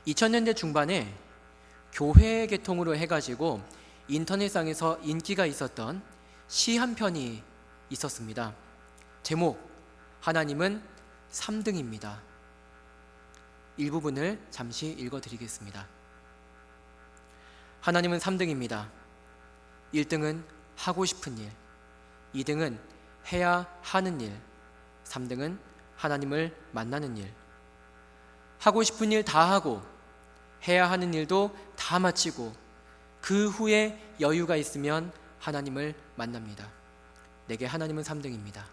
2000년대 중반에 교회 계통으로 해가지고 인터넷상에서 인기가 있었던 시 한 편이 있었습니다. 제목, 하나님은 3등입니다. 일부분을 잠시 읽어드리겠습니다. 하나님은 3등입니다. 1등은 하고 싶은 일, 2등은 해야 하는 일, 3등은 하나님을 만나는 일. 하고 싶은 일 다 하고 해야 하는 일도 다 마치고 그 후에 여유가 있으면 하나님을 만납니다. 내게 하나님은 3등입니다.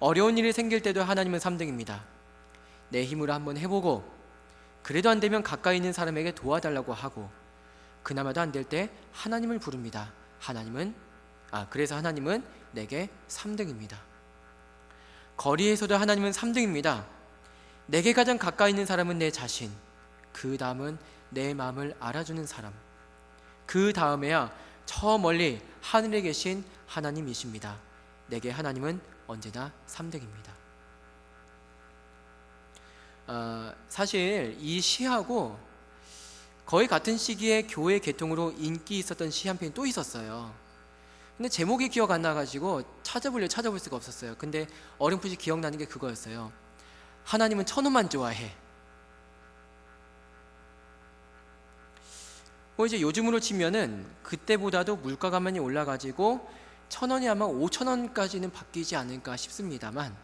어려운 일이 생길 때도 하나님은 3등입니다. 내 힘으로 한번 해보고 그래도 안 되면 가까이 있는 사람에게 도와달라고 하고 그나마도 안 될 때 하나님을 부릅니다. 그래서 하나님은 내게 3등입니다. 거리에서도 하나님은 3등입니다. 내게 가장 가까이 있는 사람은 내 자신, 그 다음은 내 마음을 알아주는 사람, 그 다음에야 저 멀리 하늘에 계신 하나님이십니다. 내게 하나님은 언제나 3등입니다. 사실 이 시하고 거의 같은 시기에 교회 계통으로 인기 있었던 시 한 편이 또 있었어요. 근데 제목이 기억 안 나가지고 찾아볼 수가 없었어요. 근데 어렴풋이 기억나는 게 그거였어요. 하나님은 1,000원만 좋아해. 이제 요즘으로 치면은 그때보다도 물가가 많이 올라가지고 1,000원이 아마 5,000원까지는 바뀌지 않을까 싶습니다만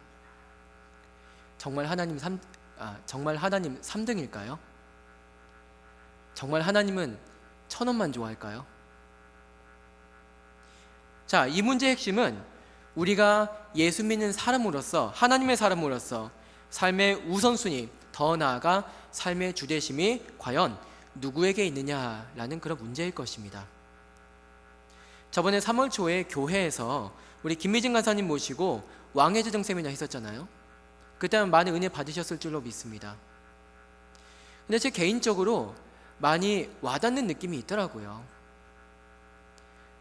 정말 하나님 3등일까요? 정말 하나님은 1,000원만 좋아할까요? 자, 이 문제의 핵심은 우리가 예수 믿는 사람으로서, 하나님의 사람으로서 삶의 우선순위, 더 나아가 삶의 주대심이 과연 누구에게 있느냐라는 그런 문제일 것입니다. 저번에 3월 초에 교회에서 우리 김미진 간사님 모시고 왕의 제정 세미나 했었잖아요. 그때 많은 은혜 받으셨을 줄로 믿습니다. 근데 제 개인적으로 많이 와닿는 느낌이 있더라고요.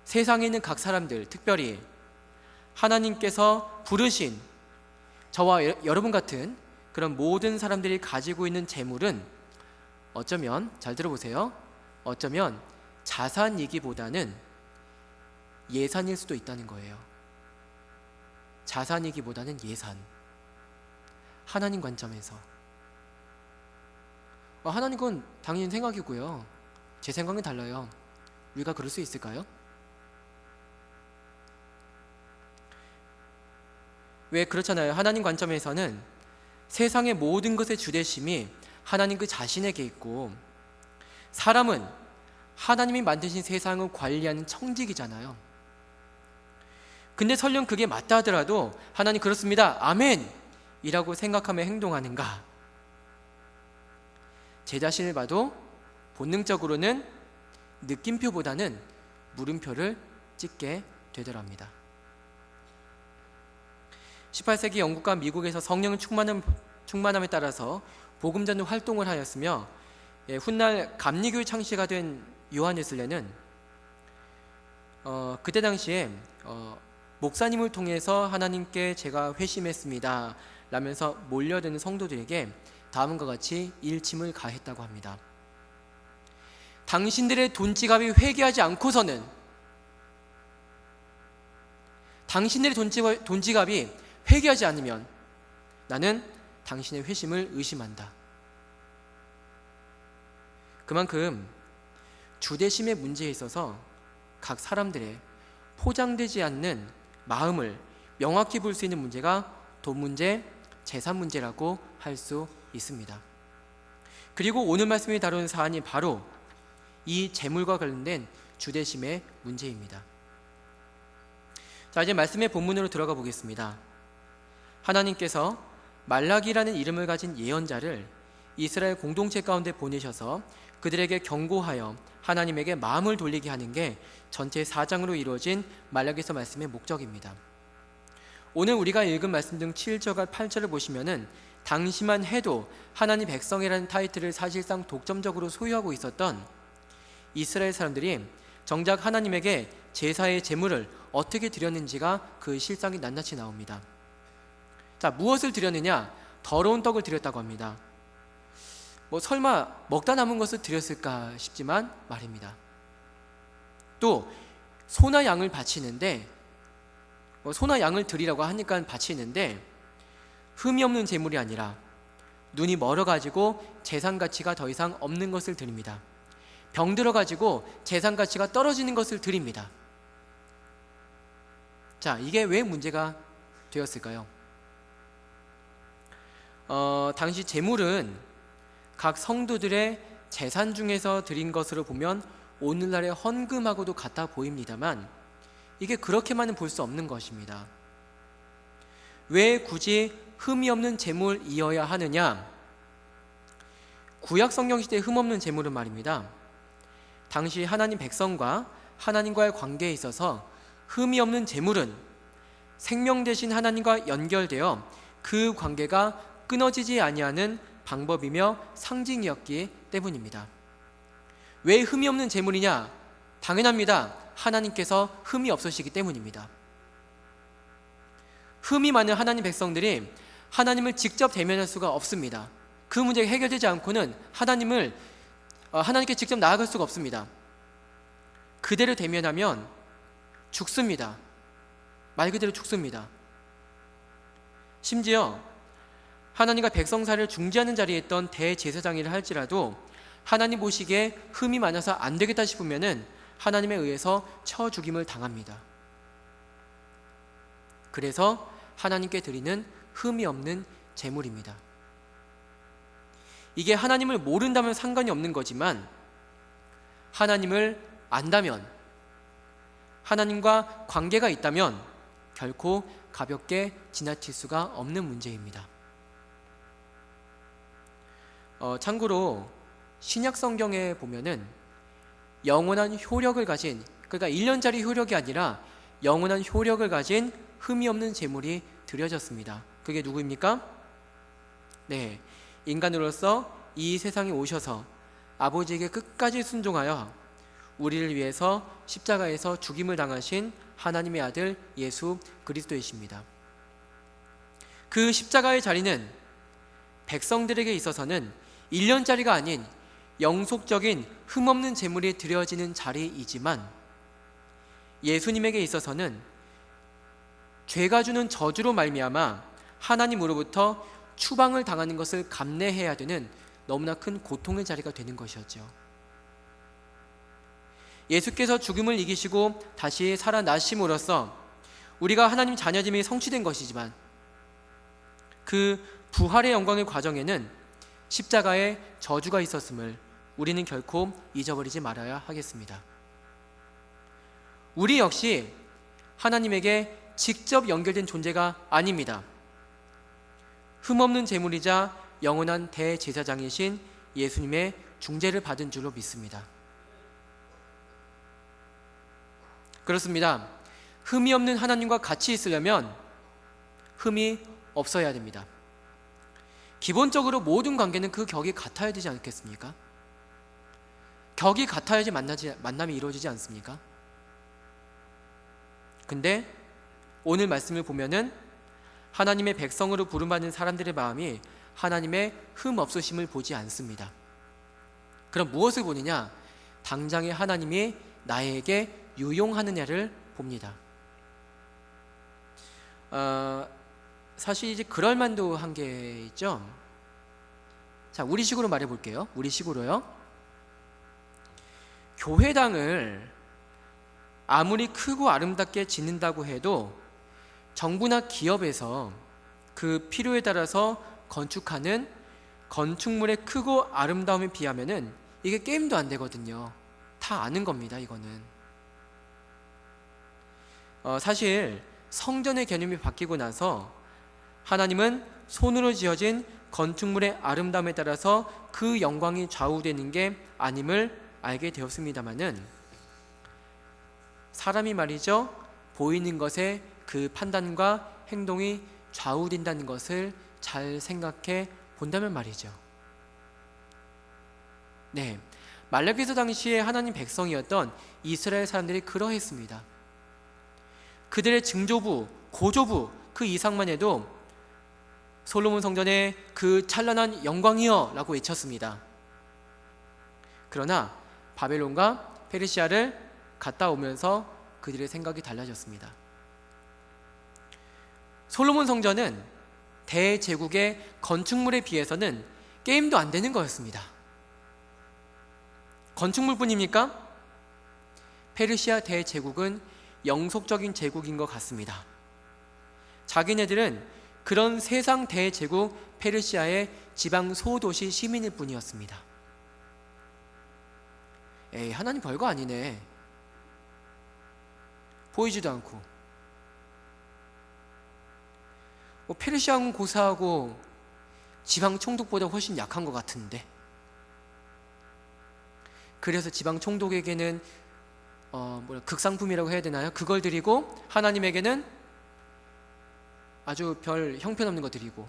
세상에 있는 각 사람들, 특별히 하나님께서 부르신 저와 여러분 같은 그런 모든 사람들이 가지고 있는 재물은 어쩌면, 잘 들어보세요, 어쩌면 자산이기보다는 예산일 수도 있다는 거예요. 자산이기보다는 예산. 하나님 관점에서. 하나님 건 당연히 생각이고요. 제 생각은 달라요. 우리가 그럴 수 있을까요? 왜 그렇잖아요. 하나님 관점에서는 세상의 모든 것의 주대심이 하나님 그 자신에게 있고 사람은 하나님이 만드신 세상을 관리하는 청직이잖아요. 근데 설령 그게 맞다 하더라도 하나님 그렇습니다, 아멘! 이라고 생각하며 행동하는가? 제 자신을 봐도 본능적으로는 느낌표보다는 물음표를 찍게 되더랍니다. 18세기 영국과 미국에서 성령 충만함에 따라서 복음 전도 활동을 하였으며 훗날 감리교회 창시가 된 요한 웨슬레는 그때 당시에 목사님을 통해서 하나님께 제가 회심했습니다 라면서 몰려드는 성도들에게 다음과 같이 일침을 가했다고 합니다. 당신들의 돈지갑이 회개하지 않고서는, 당신들의 돈지갑이 회개하지 않으면 나는 당신의 회심을 의심한다. 그만큼 주대심의 문제에 있어서 각 사람들의 포장되지 않는 마음을 명확히 볼 수 있는 문제가 돈 문제, 재산 문제라고 할 수 있습니다. 그리고 오늘 말씀이 다루는 사안이 바로 이 재물과 관련된 주대심의 문제입니다. 자, 이제 말씀의 본문으로 들어가 보겠습니다. 하나님께서 말라기라는 이름을 가진 예언자를 이스라엘 공동체 가운데 보내셔서 그들에게 경고하여 하나님에게 마음을 돌리게 하는 게 전체 4장으로 이루어진 말라기서 말씀의 목적입니다. 오늘 우리가 읽은 말씀 중 7절과 8절을 보시면은 당시만 해도 하나님 백성이라는 타이틀을 사실상 독점적으로 소유하고 있었던 이스라엘 사람들이 정작 하나님에게 제사의 제물을 어떻게 드렸는지가 그 실상이 낱낱이 나옵니다. 자, 무엇을 드렸느냐? 더러운 떡을 드렸다고 합니다. 설마 먹다 남은 것을 드렸을까 싶지만 말입니다. 또 소나 양을 바치는데 소나 양을 드리라고 하니까 바치는데 흠이 없는 제물이 아니라 눈이 멀어가지고 재산 가치가 더 이상 없는 것을 드립니다. 병들어가지고 재산 가치가 떨어지는 것을 드립니다. 자, 이게 왜 문제가 되었을까요? 당시 제물은 각 성도들의 재산 중에서 드린 것으로 보면 오늘날의 헌금하고도 같아 보입니다만 이게 그렇게만은 볼 수 없는 것입니다. 왜 굳이 흠이 없는 제물이어야 하느냐? 구약 성경 시대의 흠 없는 제물은 말입니다, 당시 하나님 백성과 하나님과의 관계에 있어서 흠이 없는 제물은 생명 되신 하나님과 연결되어 그 관계가 끊어지지 아니하는 방법이며 상징이었기 때문입니다. 왜 흠이 없는 제물이냐? 당연합니다. 하나님께서 흠이 없으시기 때문입니다. 흠이 많은 하나님 백성들이 하나님을 직접 대면할 수가 없습니다. 그 문제가 해결되지 않고는 하나님께 직접 나아갈 수가 없습니다. 그대로 대면하면 죽습니다. 말 그대로 죽습니다. 심지어 하나님과 백성 사이를 중재하는 자리에 있던 대제사장이라 할지라도 하나님 보시기에 흠이 많아서 안 되겠다 싶으면은 하나님에 의해서 쳐 죽임을 당합니다. 그래서 하나님께 드리는 흠이 없는 제물입니다. 이게 하나님을 모른다면 상관이 없는 거지만 하나님을 안다면, 하나님과 관계가 있다면 결코 가볍게 지나칠 수가 없는 문제입니다. 참고로 신약 성경에 보면은 영원한 효력을 가진, 그러니까 1년짜리 효력이 아니라 영원한 효력을 가진 흠이 없는 제물이 드려졌습니다. 그게 누구입니까? 네, 인간으로서 이 세상에 오셔서 아버지에게 끝까지 순종하여 우리를 위해서 십자가에서 죽임을 당하신 하나님의 아들 예수 그리스도이십니다. 그 십자가의 자리는 백성들에게 있어서는 1년짜리가 아닌 영속적인 흠없는 제물이 드려지는 자리이지만 예수님에게 있어서는 죄가 주는 저주로 말미암아 하나님으로부터 추방을 당하는 것을 감내해야 되는 너무나 큰 고통의 자리가 되는 것이었죠. 예수께서 죽음을 이기시고 다시 살아나심으로써 우리가 하나님 자녀됨이 성취된 것이지만 그 부활의 영광의 과정에는 십자가의 저주가 있었음을 우리는 결코 잊어버리지 말아야 하겠습니다. 우리 역시 하나님에게 직접 연결된 존재가 아닙니다. 흠없는 제물이자 영원한 대제사장이신 예수님의 중재를 받은 줄로 믿습니다. 그렇습니다. 흠이 없는 하나님과 같이 있으려면 흠이 없어야 됩니다. 기본적으로 모든 관계는 그 격이 같아야 되지 않겠습니까? 격이 같아야지 만남이 이루어지지 않습니까? 근데 오늘 말씀을 보면은 하나님의 백성으로 부름받는 사람들의 마음이 하나님의 흠 없으심을 보지 않습니다. 그럼 무엇을 보느냐? 당장의 하나님이 나에게 유용하느냐를 봅니다. 사실 이제 그럴 만도 한 게 있죠. 자, 우리식으로 말해 볼게요. 우리식으로요. 교회당을 아무리 크고 아름답게 짓는다고 해도 정부나 기업에서 그 필요에 따라서 건축하는 건축물의 크고 아름다움에 비하면은 이게 게임도 안 되거든요. 다 아는 겁니다, 이거는. 사실 성전의 개념이 바뀌고 나서 하나님은 손으로 지어진 건축물의 아름다움에 따라서 그 영광이 좌우되는 게 아님을 알게 되었습니다마는 사람이 말이죠, 보이는 것에 그 판단과 행동이 좌우된다는 것을 잘 생각해 본다면 말이죠. 네, 말라기서 당시에 하나님 백성이었던 이스라엘 사람들이 그러했습니다. 그들의 증조부, 고조부 그 이상만 해도 솔로몬 성전의 그 찬란한 영광이여 라고 외쳤습니다. 그러나 바벨론과 페르시아를 갔다 오면서 그들의 생각이 달라졌습니다. 솔로몬 성전은 대제국의 건축물에 비해서는 게임도 안 되는 거였습니다. 건축물뿐입니까? 페르시아 대제국은 영속적인 제국인 것 같습니다. 자기네들은 그런 세상 대제국 페르시아의 지방 소도시 시민일 뿐이었습니다. 에이, 하나님 별거 아니네. 보이지도 않고. 페르시아군 고사하고 지방 총독보다 훨씬 약한 것 같은데. 그래서 지방 총독에게는 극상품이라고 해야 되나요? 그걸 드리고 하나님에게는 아주 별 형편없는 거 드리고.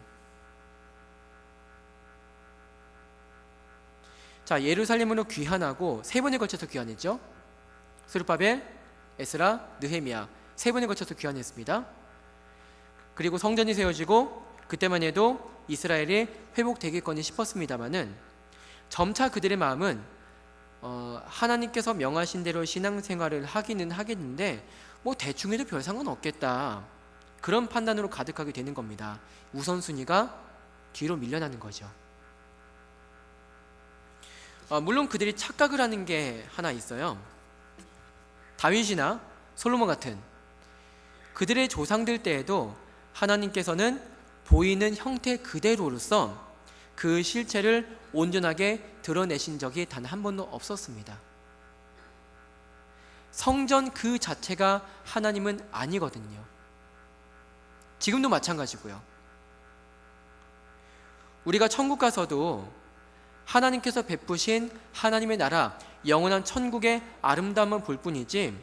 자, 예루살렘으로 귀환하고 3번에 걸쳐서 귀환했죠. 스룹바벨, 에스라, 느헤미야 3번에 걸쳐서 귀환했습니다. 그리고 성전이 세워지고 그때만 해도 이스라엘이 회복되겠거니 싶었습니다마는 점차 그들의 마음은 하나님께서 명하신 대로 신앙생활을 하기는 하겠는데 뭐 대충 해도 별 상관 없겠다, 그런 판단으로 가득하게 되는 겁니다. 우선순위가 뒤로 밀려나는 거죠. 물론 그들이 착각을 하는 게 하나 있어요. 다윗이나 솔로몬 같은 그들의 조상들 때에도 하나님께서는 보이는 형태 그대로로서 그 실체를 온전하게 드러내신 적이 단 한 번도 없었습니다. 성전 그 자체가 하나님은 아니거든요. 지금도 마찬가지고요. 우리가 천국 가서도 하나님께서 베푸신 하나님의 나라, 영원한 천국의 아름다움만 볼 뿐이지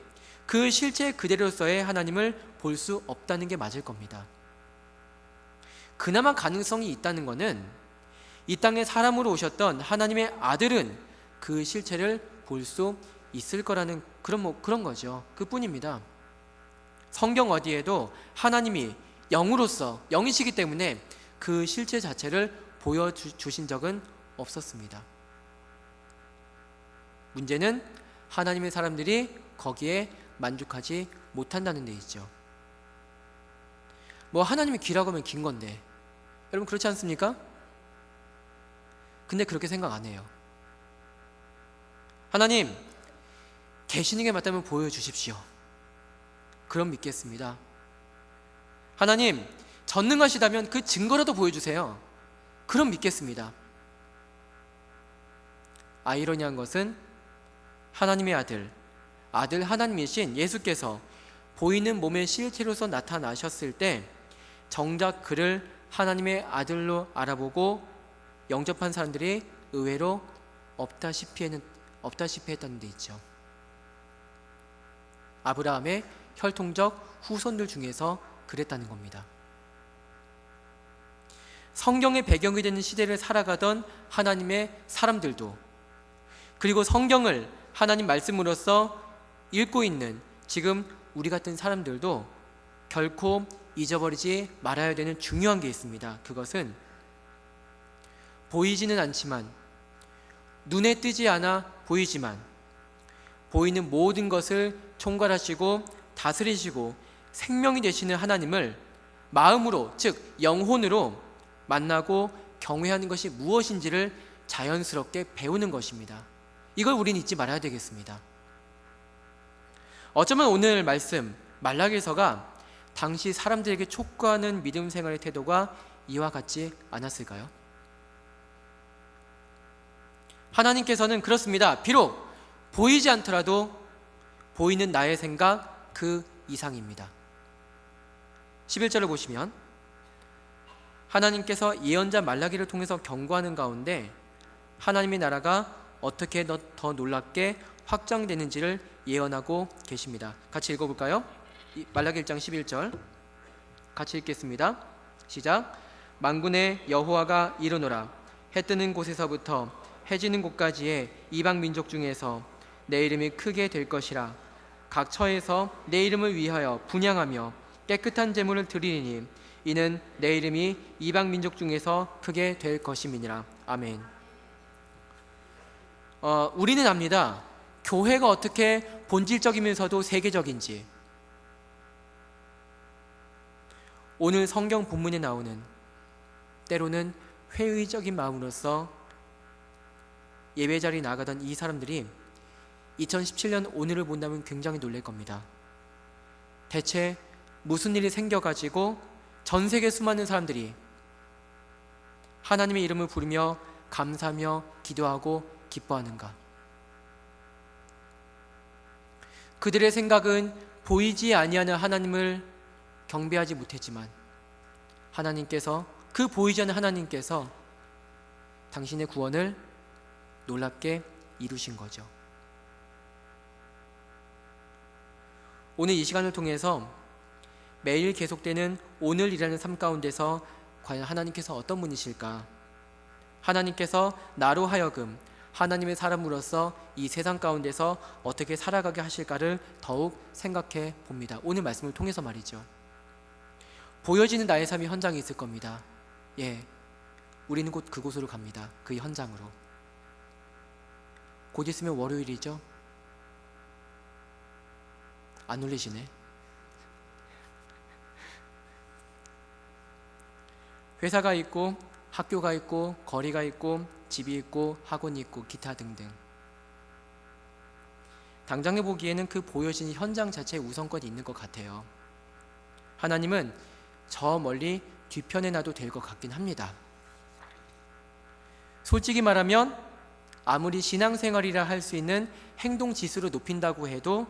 그 실체 그대로서의 하나님을 볼 수 없다는 게 맞을 겁니다. 그나마 가능성이 있다는 것은 이 땅에 사람으로 오셨던 하나님의 아들은 그 실체를 볼 수 있을 거라는 그런 거죠. 그뿐입니다. 성경 어디에도 하나님이 영으로서 영이시기 때문에 그 실체 자체를 보여주신 적은 없었습니다. 문제는 하나님의 사람들이 거기에 만족하지 못한다는 데 있죠. 하나님이 귀라고 하면 긴 건데, 여러분 그렇지 않습니까? 근데 그렇게 생각 안 해요. 하나님 계시는 게 맞다면 보여주십시오. 그럼 믿겠습니다. 하나님 전능하시다면 그 증거라도 보여주세요. 그럼 믿겠습니다. 아이러니한 것은 하나님의 아들 하나님이신 예수께서 보이는 몸의 실체로서 나타나셨을 때 정작 그를 하나님의 아들로 알아보고 영접한 사람들이 의외로 없다시피 했다는 데 있죠. 아브라함의 혈통적 후손들 중에서 그랬다는 겁니다. 성경의 배경이 되는 시대를 살아가던 하나님의 사람들도, 그리고 성경을 하나님 말씀으로서 읽고 있는 지금 우리 같은 사람들도 결코 잊어버리지 말아야 되는 중요한 게 있습니다. 그것은 보이지는 않지만, 눈에 띄지 않아 보이지만 보이는 모든 것을 총괄하시고 다스리시고 생명이 되시는 하나님을 마음으로, 즉 영혼으로 만나고 경외하는 것이 무엇인지를 자연스럽게 배우는 것입니다. 이걸 우리는 잊지 말아야 되겠습니다. 어쩌면 오늘 말씀 말라기서가 당시 사람들에게 촉구하는 믿음 생활의 태도가 이와 같지 않았을까요? 하나님께서는 그렇습니다. 비록 보이지 않더라도 보이는 나의 생각 그 이상입니다. 11절을 보시면 하나님께서 예언자 말라기를 통해서 경고하는 가운데 하나님의 나라가 어떻게 더 놀랍게 확장되는지를 예언하고 계십니다. 같이 읽어볼까요? 말라기 1장 11절 같이 읽겠습니다. 시작. 만군의 여호와가 이르노라. 해 뜨는 곳에서부터 해 지는 곳까지의 이방 민족 중에서 내 이름이 크게 될 것이라. 각 처에서 내 이름을 위하여 분향하며 깨끗한 제물을 드리리니 이는 내 이름이 이방 민족 중에서 크게 될 것임이니라. 아멘. 우리는 압니다. 교회가 어떻게 본질적이면서도 세계적인지. 오늘 성경 본문에 나오는 때로는 회의적인 마음으로서 예배 자리에 나가던 이 사람들이 2017년 오늘을 본다면 굉장히 놀랄 겁니다. 대체 무슨 일이 생겨가지고 전 세계 수많은 사람들이 하나님의 이름을 부르며 감사하며 기도하고 기뻐하는가? 그들의 생각은 보이지 아니하는 하나님을 경배하지 못했지만 하나님께서, 그 보이지 않는 하나님께서 당신의 구원을 놀랍게 이루신 거죠. 오늘 이 시간을 통해서 매일 계속되는 오늘이라는 삶 가운데서 과연 하나님께서 어떤 분이실까? 하나님께서 나로 하여금 하나님의 사람으로서 이 세상 가운데서 어떻게 살아가게 하실까를 더욱 생각해 봅니다. 오늘 말씀을 통해서 말이죠. 보여지는 나의 삶이 현장에 있을 겁니다. 우리는 곧 그곳으로 갑니다. 그 현장으로. 곧 있으면 월요일이죠. 안 울리시네. 회사가 있고 학교가 있고 거리가 있고 집이 있고 학원이 있고 기타 등등. 당장에 보기에는 그 보여지는 현장 자체에 우선권이 있는 것 같아요. 하나님은 저 멀리 뒤편에 놔도 될 것 같긴 합니다. 솔직히 말하면 아무리 신앙생활이라 할 수 있는 행동 지수를 높인다고 해도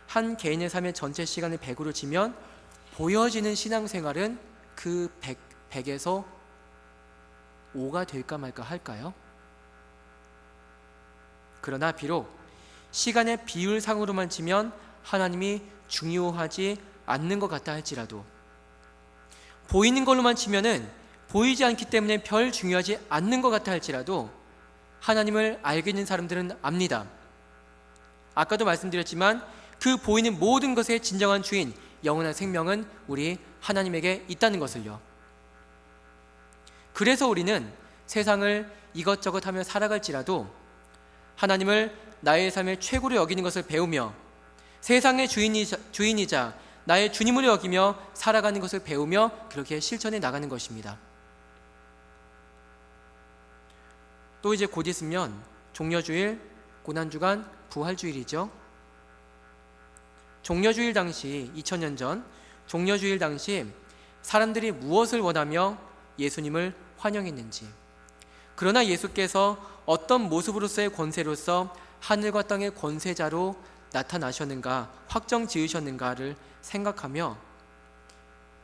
한 개인의 삶의 전체 시간을 100으로 치면 보여지는 신앙생활은 그 100에서 5가 될까 말까 할까요? 그러나 비록 시간의 비율상으로만 치면 하나님이 중요하지 않는 것 같다 할지라도, 보이는 걸로만 치면은 보이지 않기 때문에 별 중요하지 않는 것 같아 할지라도 하나님을 알게 된 사람들은 압니다. 아까도 말씀드렸지만 그 보이는 모든 것의 진정한 주인, 영원한 생명은 우리 하나님에게 있다는 것을요. 그래서 우리는 세상을 이것저것 하며 살아갈지라도 하나님을 나의 삶의 최고로 여기는 것을 배우며 세상의 주인이자 나의 주님으로 여기며 살아가는 것을 배우며 그렇게 실천해 나가는 것입니다. 또 이제 곧 있으면 종려주일, 고난주간, 부활주일이죠. 종려주일 당시, 2000년 전 종려주일 당시 사람들이 무엇을 원하며 예수님을 환영했는지, 그러나 예수께서 어떤 모습으로서의 권세로서 하늘과 땅의 권세자로 나타나셨는가, 확정 지으셨는가를 생각하며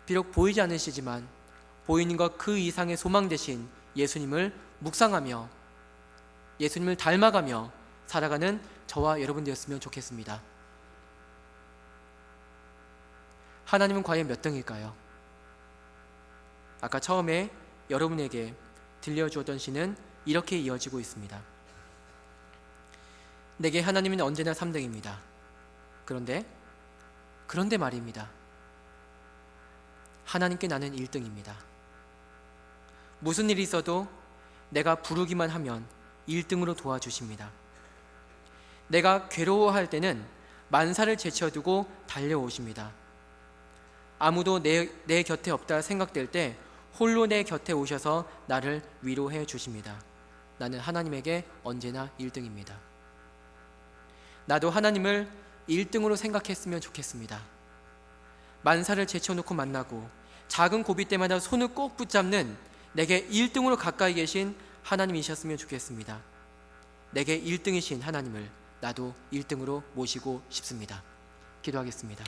비록 보이지 않으시지만 보이는 것 그 이상의 소망 되신 예수님을 묵상하며 예수님을 닮아가며 살아가는 저와 여러분 되었으면 좋겠습니다. 하나님은 과연 몇 등일까요? 아까 처음에 여러분에게 들려주었던 시는 이렇게 이어지고 있습니다. 내게 하나님은 언제나 3등입니다. 그런데 말입니다. 하나님께 나는 1등입니다. 무슨 일이 있어도 내가 부르기만 하면 1등으로 도와주십니다. 내가 괴로워할 때는 만사를 제쳐두고 달려오십니다. 아무도 내 곁에 없다 생각될 때 홀로 내 곁에 오셔서 나를 위로해 주십니다. 나는 하나님에게 언제나 1등입니다. 나도 하나님을 1등으로 생각했으면 좋겠습니다. 만사를 제쳐놓고 만나고 작은 고비 때마다 손을 꼭 붙잡는 내게 1등으로 가까이 계신 하나님이셨으면 좋겠습니다. 내게 1등이신 하나님을 나도 1등으로 모시고 싶습니다. 기도하겠습니다.